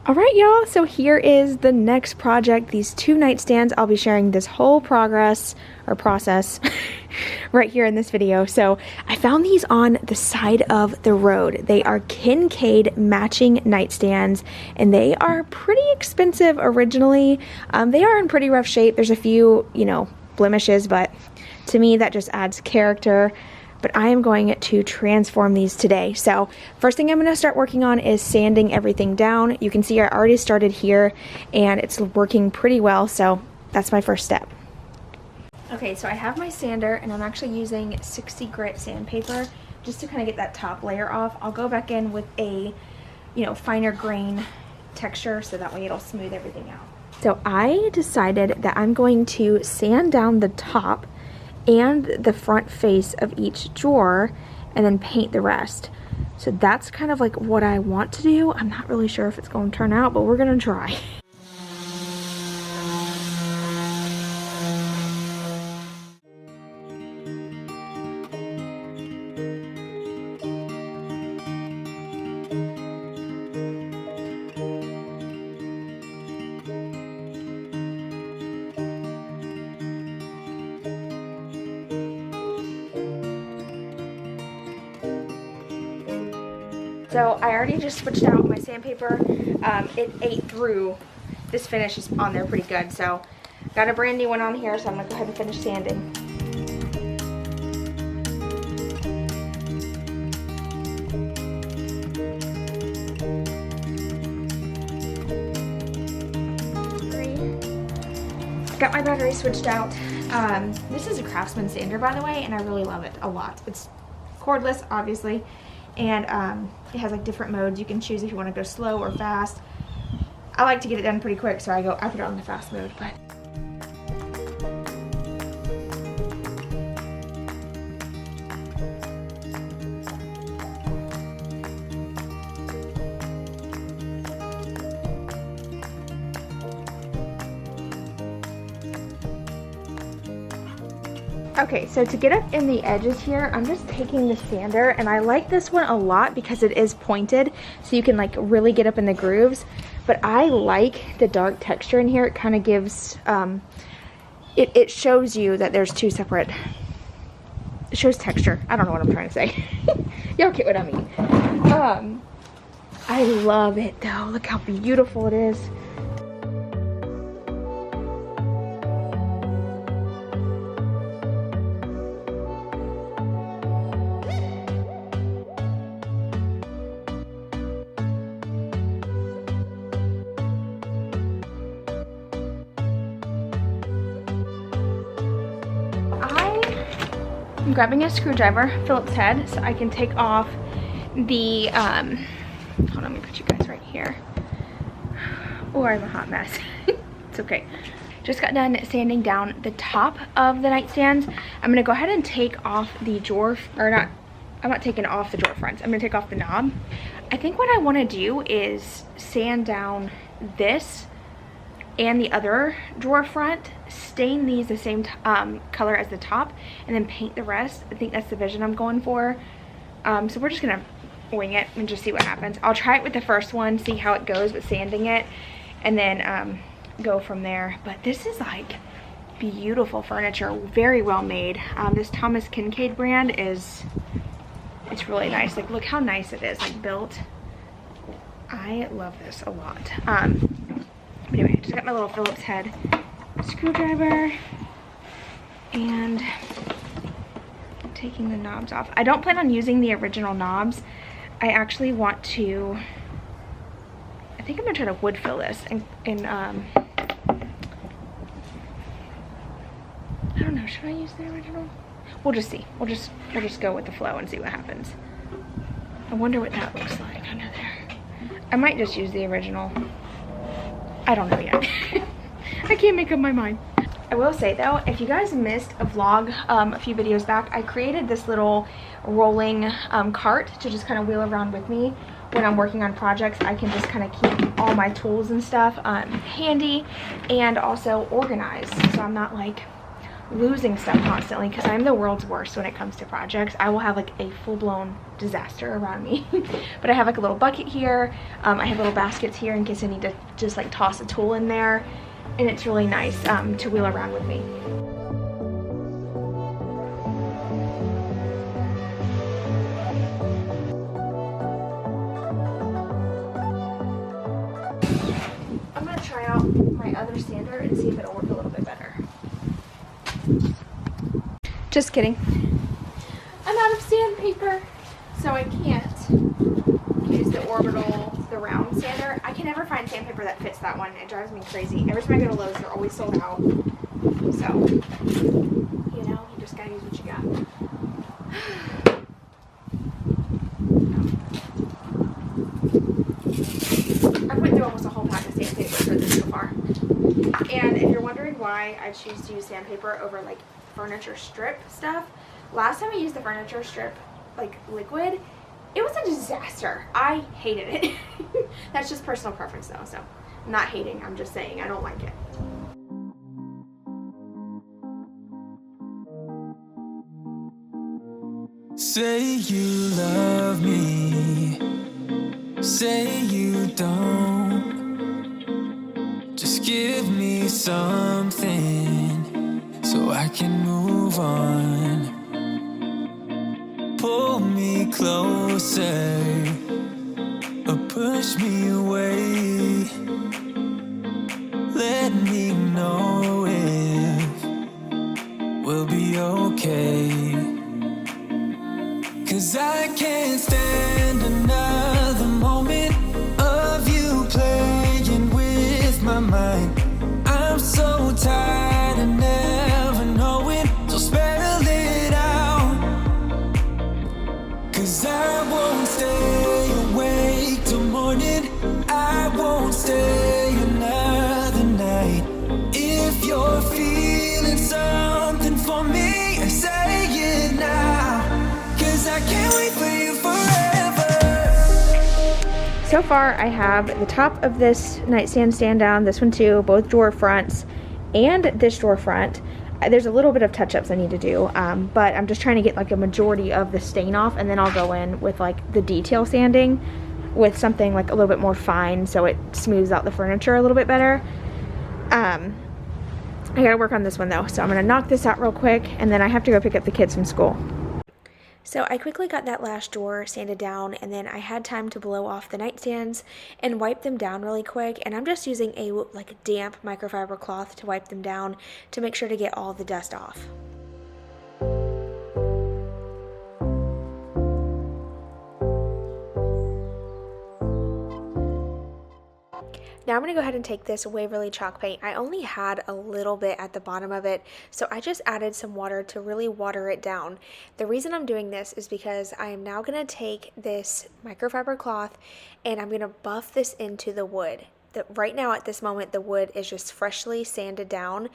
Alright y'all, so here is the next project, these 2 nightstands. I'll be sharing this whole process right here in this video. So I found these on the side of the road. They are Kincaid matching nightstands and they are pretty expensive originally. They are in pretty rough shape. There's a few, blemishes, but to me that just adds character. But I am going to transform these today. So first thing I'm going to start working on is sanding everything down. You can see I already started here and it's working pretty well, so that's my first step. Okay, so I have my sander and I'm actually using 60 grit sandpaper just to kind of get that top layer off. I'll go back in with a, finer grain texture so that way it'll smooth everything out. So I decided that I'm going to sand down the top and the front face of each drawer and then paint the rest. So that's kind of like what I want to do. I'm not really sure if it's going to turn out, but we're going to try. So I already just switched out my sandpaper. It ate through. This finish is on there pretty good. So got a brand new one on here, so I'm gonna go ahead and finish sanding. Got my battery switched out. This is a Craftsman sander, by the way, and I really love it a lot. It's cordless, obviously. And it has like different modes you can choose if you want to go slow or fast. I like to get it done pretty quick, so I put it on the fast mode. But okay, so to get up in the edges here, I'm just taking the sander, and I like this one a lot because it is pointed, so you can like really get up in the grooves. But I like the dark texture in here. It kind of gives, it shows you that there's two separate, it shows texture. I don't know what I'm trying to say. Y'all get what I mean. I love it though. Look how beautiful it is. I'm grabbing a screwdriver, Phillips head, so I can take off the, hold on, let me put you guys right here. Oh, I'm a hot mess. It's okay. Just got done sanding down the top of the nightstands. I'm gonna go ahead and take off the drawer, or not, I'm not taking off the drawer fronts. I'm gonna take off the knob. I think what I wanna do is sand down this and the other drawer front, stain these the same color as the top, and then paint the rest. I think that's the vision I'm going for. So we're just gonna wing it and just see what happens. I'll try it with the first one, see how it goes with sanding it, and then go from there. But this is like beautiful furniture, very well made. This Thomas Kincaid brand it's really nice. Like, look how nice it is, like built. I love this a lot. But anyway, I just got my little Phillips head screwdriver and taking the knobs off. I don't plan on using the original knobs. I actually want to, I think I'm gonna try to wood fill this and I don't know, should I use the original? We'll just see. We'll just go with the flow and see what happens. I wonder what that looks like under there. I might just use the original. I don't know yet. I can't make up my mind. I will say though, if you guys missed a vlog a few videos back, I created this little rolling cart to just kind of wheel around with me when I'm working on projects. I can just kind of keep all my tools and stuff handy and also organized, so I'm not like losing stuff constantly because I'm the world's worst when it comes to projects. I will have like a full-blown disaster around me. But I have like a little bucket here. I have little baskets here in case I need to just like toss a tool in there. And it's really nice to wheel around with me. I'm gonna try out my other sander and see if it'll work a little bit better. Just kidding. I'm out of sandpaper, so I can't use the orbital, the round sander. I can never find sandpaper that fits that one. It drives me crazy. Every time I go to Lowe's, they're always sold out. So, you know, you just gotta use what you got. I've went through almost a whole pack of sandpaper for this so far. And if you're wondering why I choose to use sandpaper over like furniture strip stuff, last time I used the furniture strip like liquid, it was a disaster. I hated it. That's just personal preference though, so I'm not hating, I'm just saying I don't like it. Say you love me, say you don't. Just give me something so I can move on. Pull me closer or push me away. Let me know if we'll be okay. 'Cause I can't stand another moment of you playing with my mind. I'm so tired of never knowing, so spell it out. 'Cause I won't stay awake till morning, I won't stay another night. If you're feeling something for me, say it now. 'Cause I can't wait for you forever. So far I have the top of this nightstand stand down, this one too, both drawer fronts, and this drawer front. There's a little bit of touch-ups I need to do, but I'm just trying to get like a majority of the stain off, and then I'll go in with like the detail sanding with something like a little bit more fine so it smooths out the furniture a little bit better. I gotta work on this one though, so I'm gonna knock this out real quick, and then I have to go pick up the kids from school. So I quickly got that last drawer sanded down, and then I had time to blow off the nightstands and wipe them down really quick, and I'm just using a like damp microfiber cloth to wipe them down to make sure to get all the dust off. Now I'm going to go ahead and take this Waverly chalk paint. I only had a little bit at the bottom of it, so I just added some water to really water it down. The reason I'm doing this is because I am now going to take this microfiber cloth and I'm going to buff this into the wood. Right now at this moment the wood is just freshly sanded down,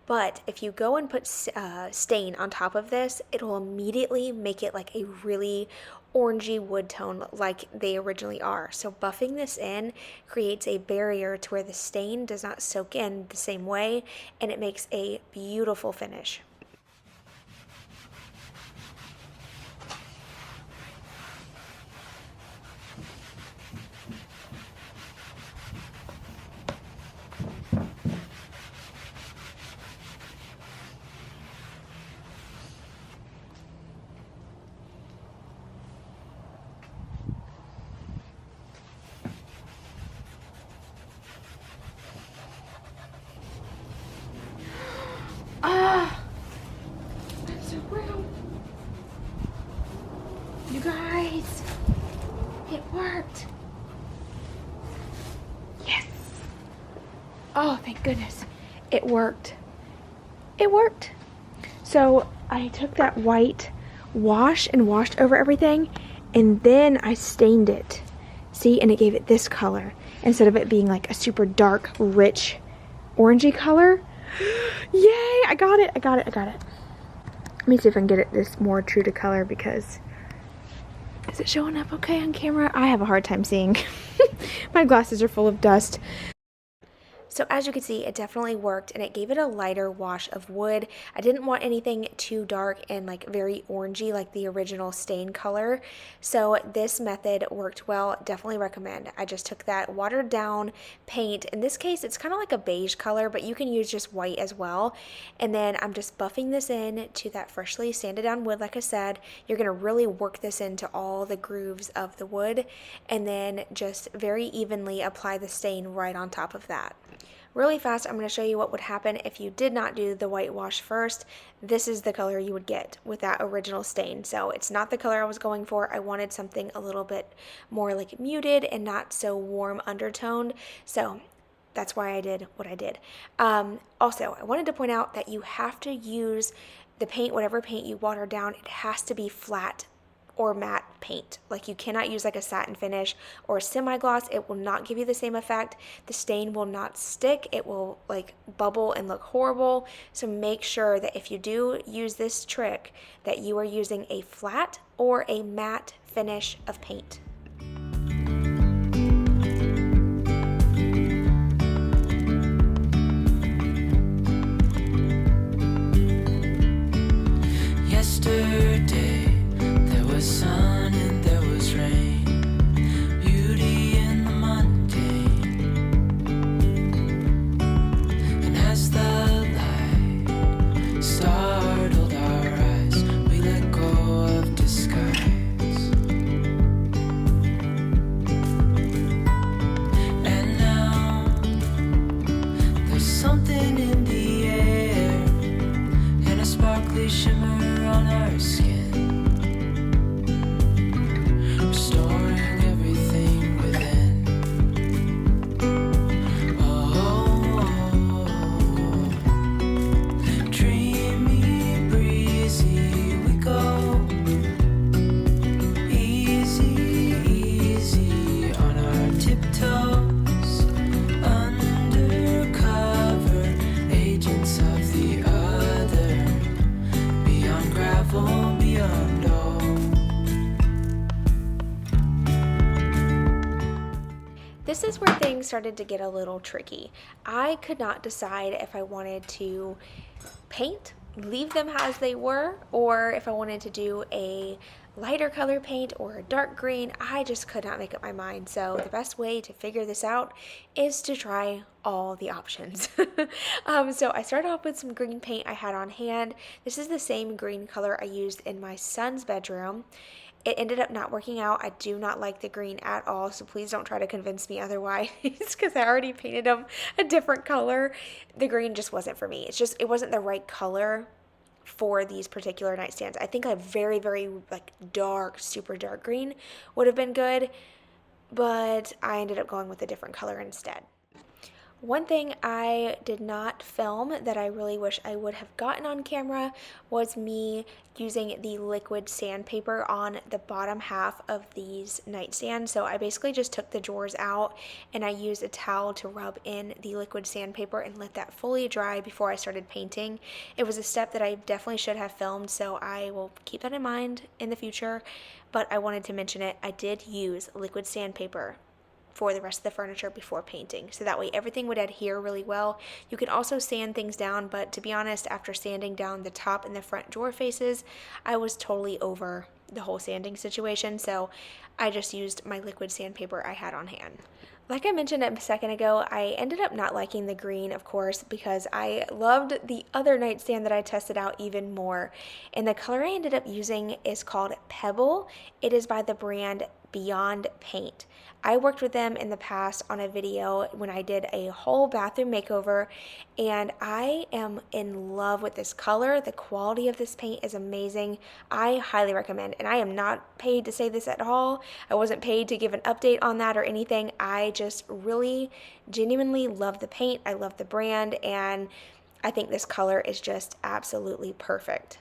but if you go and put stain on top of this, it will immediately make it like a really orangey wood tone like they originally are. So buffing this in creates a barrier to where the stain does not soak in the same way, and it makes a beautiful finish. Ah, I'm so proud. You guys, it worked. Yes. Oh, thank goodness. It worked. It worked. So I took that white wash and washed over everything, and then I stained it. See, and it gave it this color instead of it being like a super dark, rich, orangey color. Yay, I got it. Let me see if I can get it this more true to color, because is it showing up okay on camera? I have a hard time seeing. My glasses are full of dust. So So as you can see, it definitely worked, and it gave it a lighter wash of wood. I didn't want anything too dark and like very orangey like the original stain color. So this method worked well. Definitely recommend. I just took that watered down paint. In this case, it's kind of like a beige color, but you can use just white as well. And then I'm just buffing this in to that freshly sanded down wood. Like I said, you're going to really work this into all the grooves of the wood, and then just very evenly apply the stain right on top of that. Really fast, I'm going to show you what would happen if you did not do the whitewash first. This is the color you would get with that original stain. So it's not the color I was going for. I wanted something a little bit more like muted and not so warm undertoned. So that's why I did what I did. Also, I wanted to point out that you have to use the paint, whatever paint you water down, it has to be flat or matte paint. Like, you cannot use like a satin finish or a semi-gloss. It will not give you the same effect. The stain will not stick. It will like bubble and look horrible. So make sure that if you do use this trick that you are using a flat or a matte finish of paint. Yesterday there was sun and there was rain, beauty in the mundane. And as the light startled our eyes, we let go of disguise. And now there's something in the air and a sparkly shimmer on our skin. This is where things started to get a little tricky. I could not decide if I wanted to paint, leave them as they were, or if I wanted to do a lighter color paint or a dark green. I just could not make up my mind. So the best way to figure this out is to try all the options. So I started off with some green paint I had on hand. This is the same green color I used in my son's bedroom. It ended up not working out. I do not like the green at all, so please don't try to convince me otherwise, because I already painted them a different color. The green just wasn't for me. It wasn't the right color for these particular nightstands. I think a very, very like dark, super dark green would have been good, but I ended up going with a different color instead. One thing I did not film that I really wish I would have gotten on camera was me using the liquid sandpaper on the bottom half of these nightstands. So I basically just took the drawers out and I used a towel to rub in the liquid sandpaper and let that fully dry before I started painting. It was a step that I definitely should have filmed, so I will keep that in mind in the future, but I wanted to mention it. I did use liquid sandpaper for the rest of the furniture before painting, so that way everything would adhere really well. You can also sand things down, but to be honest, after sanding down the top and the front drawer faces, I was totally over the whole sanding situation, so I just used my liquid sandpaper I had on hand. Like I mentioned a second ago, I ended up not liking the green, of course, because I loved the other nightstand that I tested out even more. And the color I ended up using is called Pebble. It is by the brand Beyond Paint. I worked with them in the past on a video when I did a whole bathroom makeover, and I am in love with this color. The quality of this paint is amazing. I highly recommend, and I am not paid to say this at all. I wasn't paid to give an update on that or anything. I just really genuinely love the paint. I love the brand, and I think this color is just absolutely perfect.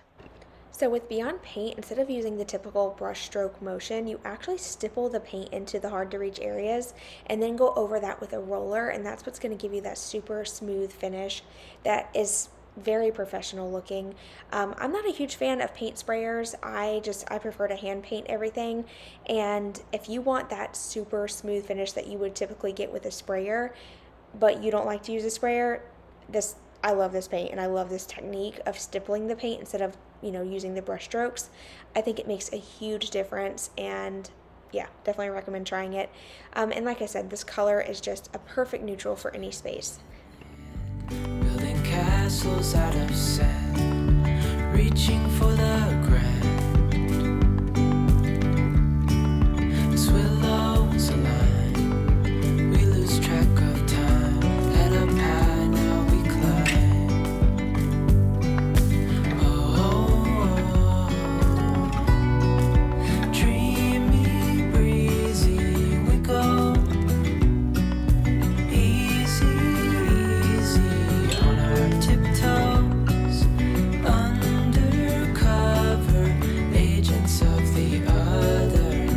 So with Beyond Paint, instead of using the typical brush stroke motion, you actually stipple the paint into the hard to reach areas and then go over that with a roller, and that's what's going to give you that super smooth finish that is very professional looking. I'm not a huge fan of paint sprayers. I prefer to hand paint everything, and if you want that super smooth finish that you would typically get with a sprayer, but you don't like to use a sprayer, I love this paint, and I love this technique of stippling the paint instead of, you know, using the brush strokes. I think it makes a huge difference, and yeah, definitely recommend trying it. And like I said, this color is just a perfect neutral for any space. Building castles out of sand, reaching for the grand. As willows align, we lose track of time. Head up high, now we climb. Oh, dreamy, breezy, we go. Easy, easy on our tiptoes, undercover agents of the other,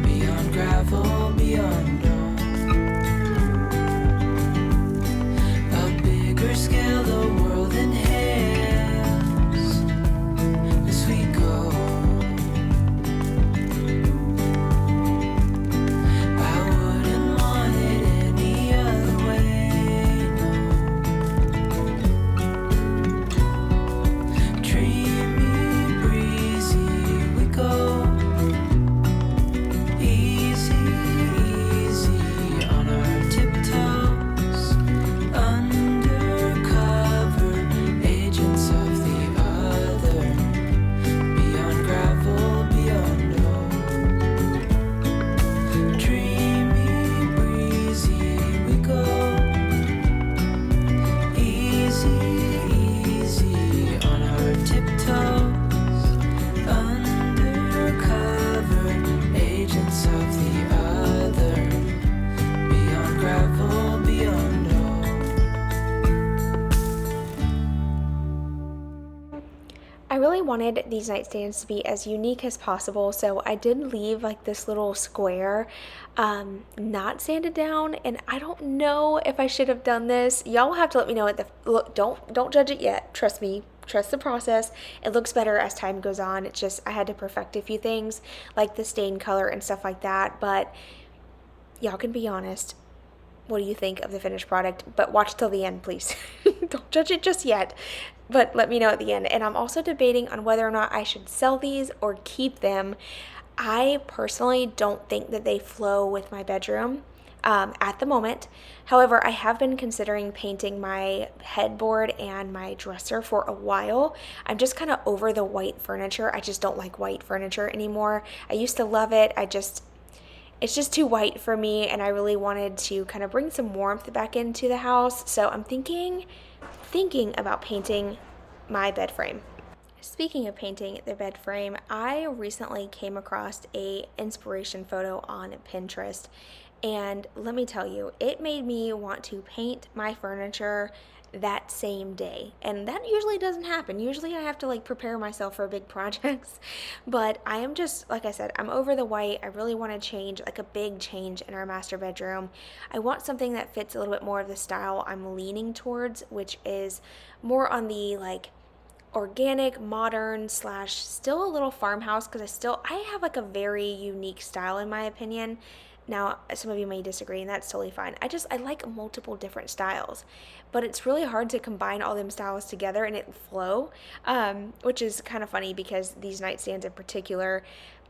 beyond gravel, beyond dawn. A bigger scale the world inhales as we go. I wouldn't want it any other way, no. Dreamy, breezy, we go. Easy, easy on our tiptoes, undercover agents of the other, beyond gravel, beyond old. Dreamy, breezy, we go. Easy, easy on our tiptoes, undercover agents of the other, beyond gravel, beyond old. I really wanted these nightstands to be as unique as possible, so I did leave like this little square not sanded down, and I don't know if I should have done this. Y'all will have to let me know at the look. Don't judge it yet. Trust me. Trust the process. It looks better as time goes on. It's just I had to perfect a few things like the stain color and stuff like that, but y'all can be honest. What do you think of the finished product? But watch till the end, please. Don't judge it just yet, but let me know at the end. And I'm also debating on whether or not I should sell these or keep them. I personally don't think that they flow with my bedroom at the moment. However, I have been considering painting my headboard and my dresser for a while. I'm just kind of over the white furniture. I just don't like white furniture anymore. I used to love it. It's just too white for me, and I really wanted to kind of bring some warmth back into the house. So I'm thinking about painting my bed frame. Speaking of painting the bed frame, I recently came across a inspiration photo on Pinterest, and let me tell you, it made me want to paint my furniture that same day, and that usually doesn't happen. Usually I have to like prepare myself for big projects, but I am just, like I said, I'm over the white. I really want to change, like a big change in our master bedroom. I want something that fits a little bit more of the style I'm leaning towards, which is more on the like organic, modern / still a little farmhouse, because I have like a very unique style in my opinion. Now, some of you may disagree, and that's totally fine. I like multiple different styles, but it's really hard to combine all them styles together and it flow, which is kind of funny because these nightstands in particular,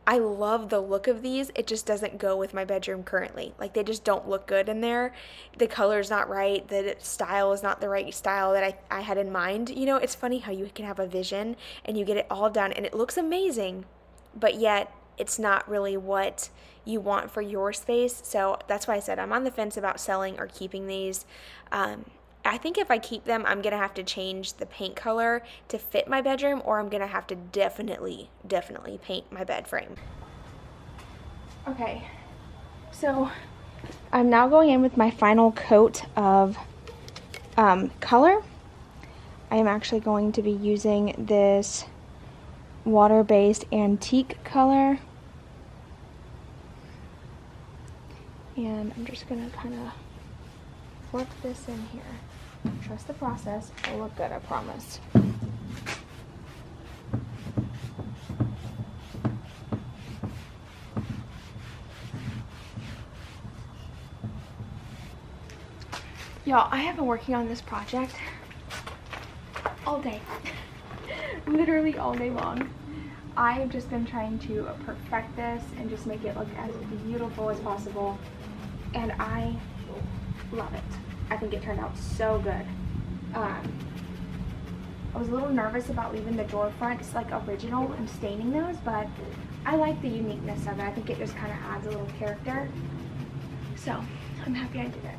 I love the look of these. It just doesn't go with my bedroom currently. Like, they just don't look good in there. The color's not right. The style is not the right style that I had in mind. You know, it's funny how you can have a vision and you get it all done and it looks amazing, but yet it's not really what you want for your space. So that's why I said I'm on the fence about selling or keeping these. I think if I keep them, I'm going to have to change the paint color to fit my bedroom, or I'm going to have to definitely paint my bed frame. Okay, so I'm now going in with my final coat of color. I am actually going to be using this water-based antique color. And I'm just going to kind of flip this in here. Trust the process. It'll look good, I promise. Y'all, I have been working on this project all day. Literally all day long. I have just been trying to perfect this and just make it look as beautiful as possible. And I love it. I think it turned out so good. I was a little nervous about leaving the door fronts like original and staining those, but I like the uniqueness of it. I think it just kind of adds a little character. So I'm happy I did it.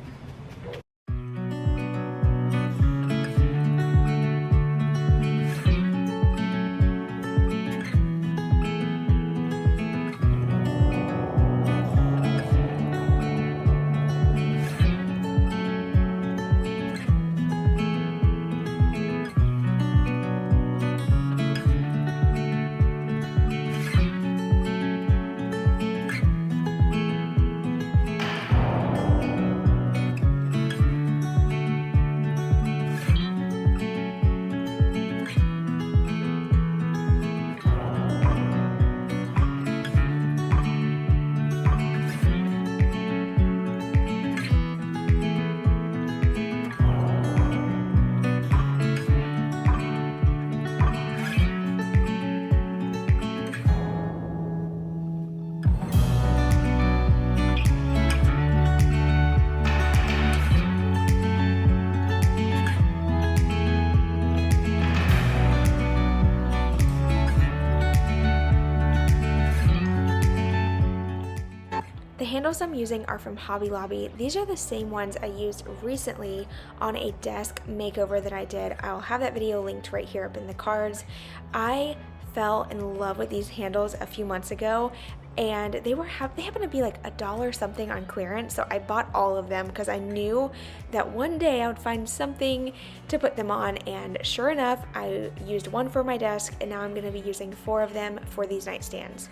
The handles I'm using are from Hobby Lobby. These are the same ones I used recently on a desk makeover that I did. I'll have that video linked right here up in the cards. I fell in love with these handles a few months ago, and they happened to be like $1 something on clearance, so I bought all of them because I knew that one day I would find something to put them on, and sure enough, I used one for my desk, and now I'm going to be using 4 of them for these nightstands.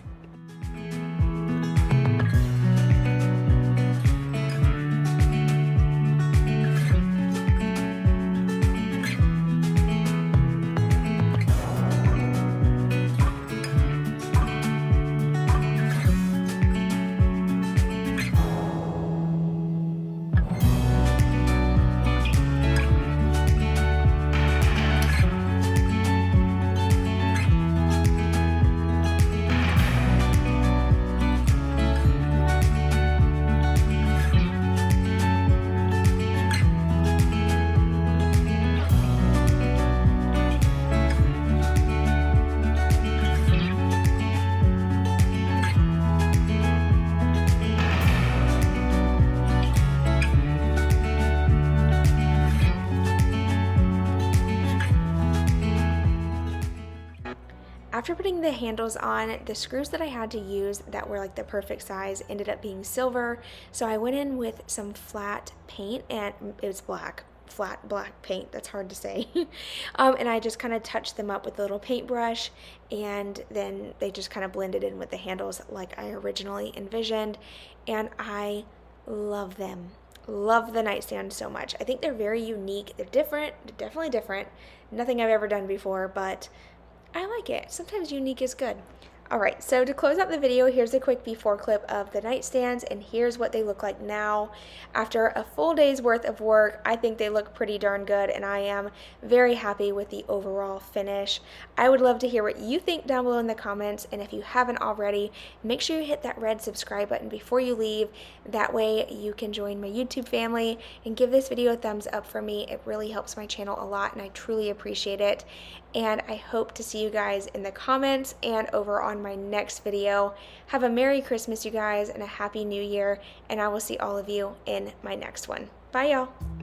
After putting the handles on, the screws that I had to use that were like the perfect size ended up being silver, so I went in with some flat paint, and it was black. Flat black paint, that's hard to say. And I just kind of touched them up with a little paintbrush, and then they just kind of blended in with the handles like I originally envisioned, and I love them. Love the nightstand so much. I think they're very unique. They're different, definitely different. Nothing I've ever done before, but I like it. Sometimes unique is good. Alright, so to close out the video, here's a quick before clip of the nightstands, and here's what they look like now. After a full day's worth of work, I think they look pretty darn good, and I am very happy with the overall finish. I would love to hear what you think down below in the comments, and if you haven't already, make sure you hit that red subscribe button before you leave. That way you can join my YouTube family and give this video a thumbs up for me. It really helps my channel a lot, and I truly appreciate it. And I hope to see you guys in the comments and over on my next video. Have a Merry Christmas, you guys, and a Happy New Year, and I will see all of you in my next one. Bye, y'all.